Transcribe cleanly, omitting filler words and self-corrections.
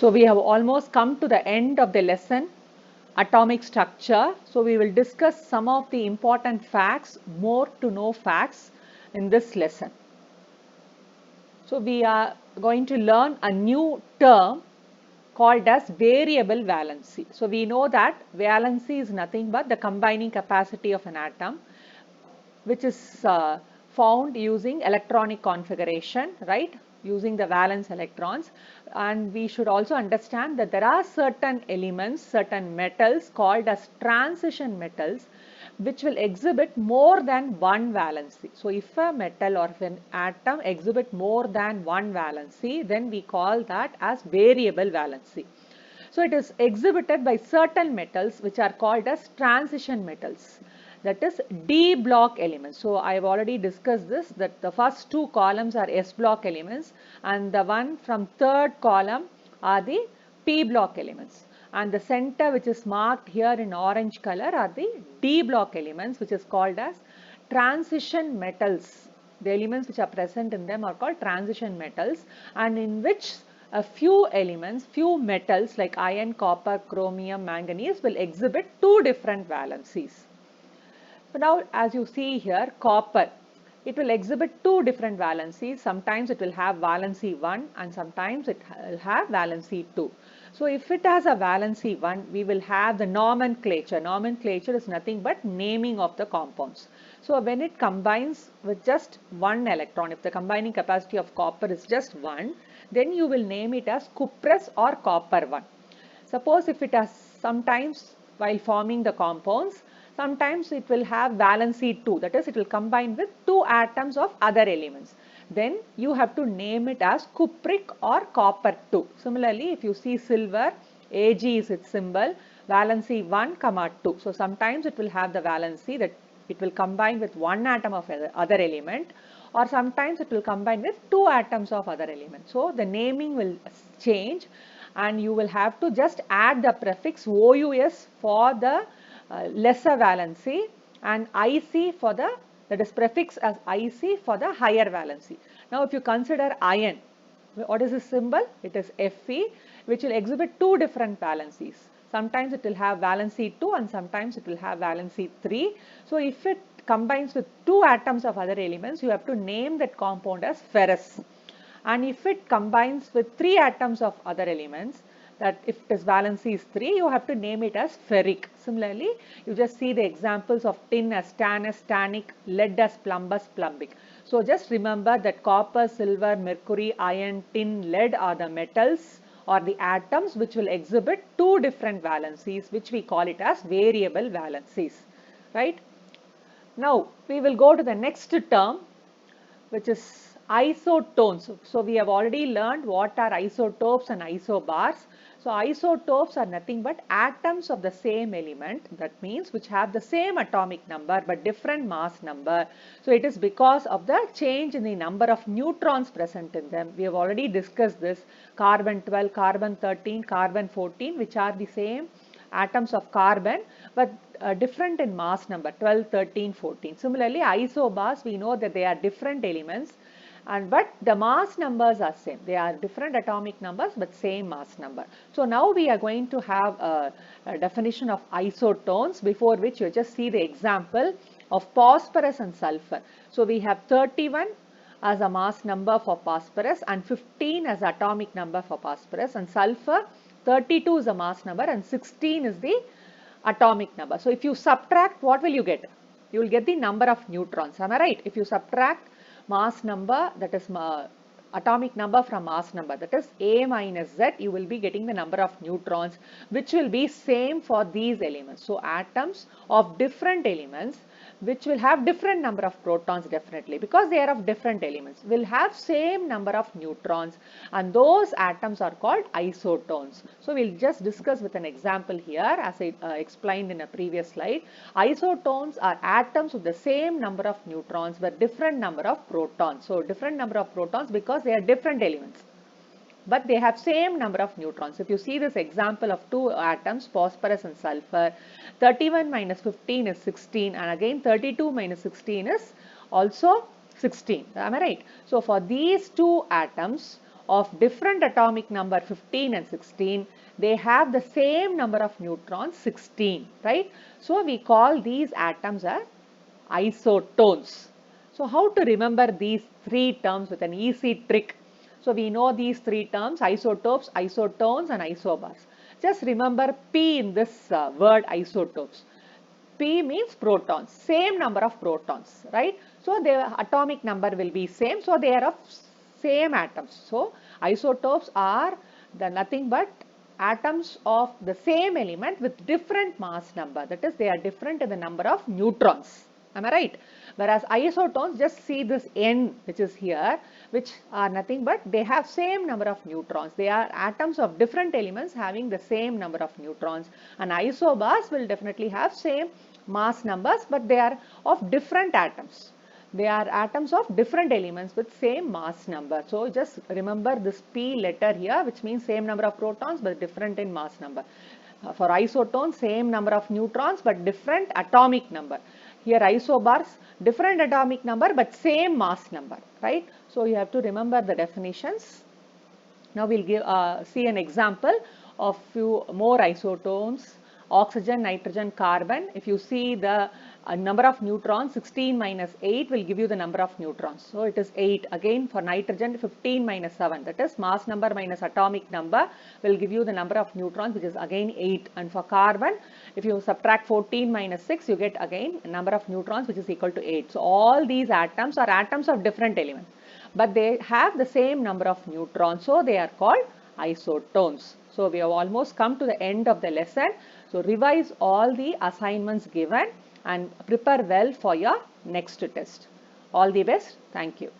So we have almost come to the end of the lesson, atomic structure. So we will discuss some of the important facts, more to know facts in this lesson. So we are going to learn a new term called as variable valency. So we know that valency is nothing but the combining capacity of an atom, which is found using electronic configuration, right? Using the valence electrons. And we should also understand that there are certain elements, certain metals called as transition metals, which will exhibit more than one valency. So if a metal or if an atom exhibit more than one valency, then we call that as variable valency. So it is exhibited by certain metals which are called as transition metals, that is D block elements. So I have already discussed this, that the first two columns are S block elements and the one from third column are the P block elements. And the center, which is marked here in orange color, are the D block elements, which is called as transition metals. The elements which are present in them are called transition metals, and in which a few elements, few metals like iron, copper, chromium, manganese will exhibit two different valencies. So now as you see here, copper, it will exhibit two different valencies. Sometimes it will have valency 1 and sometimes it will have valency 2. So if it has a valency 1, we will have the nomenclature. Nomenclature is nothing but naming of the compounds. So when it combines with just one electron, if the combining capacity of copper is just 1, then you will name it as cuprous or copper 1. Suppose if it has sometimes while forming the compounds, sometimes it will have valency 2, that is it will combine with two atoms of other elements. Then you have to name it as cupric or copper 2. Similarly, if you see silver, Ag is its symbol, valency 1, 2. So sometimes it will have the valency that it will combine with one atom of other element, or sometimes it will combine with two atoms of other element. So the naming will change and you will have to just add the prefix OUS for the lesser valency and IC for the, that is prefix as IC for the higher valency. Now if you consider iron, what is this symbol? It is Fe, which will exhibit two different valencies. Sometimes it will have valency 2 and sometimes it will have valency 3. So if it combines with two atoms of other elements, you have to name that compound as ferrous. And if it combines with three atoms of other elements, that if it is valency is 3, you have to name it as ferric. Similarly, you just see the examples of tin as tannous, tannic, lead as plumbous, plumbic. So just remember that copper, silver, mercury, iron, tin, lead are the metals or the atoms which will exhibit two different valencies, which we call it as variable valencies, right? Now we will go to the next term, which is isotones. So we have already learned what are isotopes and isobars. So isotopes are nothing but atoms of the same element, that means which have the same atomic number but different mass number. So it is because of the change in the number of neutrons present in them. We have already discussed this, carbon 12, carbon 13, carbon 14, which are the same atoms of carbon but different in mass number, 12, 13, 14. Similarly, isobars, we know that they are different elements but the mass numbers are same. They are different atomic numbers but same mass number. So now we are going to have a definition of isotones, before which you just see the example of phosphorus and sulfur. So we have 31 as a mass number for phosphorus and 15 as atomic number for phosphorus, and sulfur 32 is a mass number and 16 is the atomic number. So if you subtract, what will you get? You will get the number of neutrons. Am I right? If you subtract mass number, that is atomic number from mass number, that is A minus Z, you will be getting the number of neutrons, which will be same for these elements. So atoms of different elements which will have different number of protons, definitely because they are of different elements, will have same number of neutrons, and those atoms are called isotones. So we'll just discuss with an example here, as I explained in a previous slide. Isotones are atoms with the same number of neutrons but different number of protons. So different number of protons because they are different elements, but they have same number of neutrons. If you see this example of two atoms, phosphorus and sulfur, 31 minus 15 is 16, and again 32 minus 16 is also 16. Am I right? So for these two atoms of different atomic number 15 and 16, they have the same number of neutrons 16, right? So we call these atoms as isotones. So how to remember these three terms with an easy trick? So we know these three terms: isotopes, isotones and isobars. Just remember P in this word isotopes. P means protons, same number of protons, right? So the atomic number will be same, so they are of same atoms. So isotopes are the nothing but atoms of the same element with different mass number. That is, they are different in the number of neutrons. Am I right? Whereas isotones, just see this N which is here, which are nothing but they have same number of neutrons. They are atoms of different elements having the same number of neutrons. And isobars will definitely have same mass numbers, but they are of different atoms. They are atoms of different elements with same mass number. So just remember this P letter here, which means same number of protons but different in mass number. For isotones, same number of neutrons but different atomic number. Here isobars, different atomic number but same mass number, right? So you have to remember the definitions. Now we'll see an example of few more isotones: oxygen, nitrogen, carbon. If you see the number of neutrons, 16 minus 8 will give you the number of neutrons. So it is 8. Again for nitrogen, 15 minus 7, that is mass number minus atomic number will give you the number of neutrons, which is again 8. And for carbon, if you subtract 14 minus 6, you get again a number of neutrons which is equal to 8. So all these atoms are atoms of different elements, but they have the same number of neutrons, so they are called isotones. So we have almost come to the end of the lesson. So revise all the assignments given and prepare well for your next test. All the best. Thank you.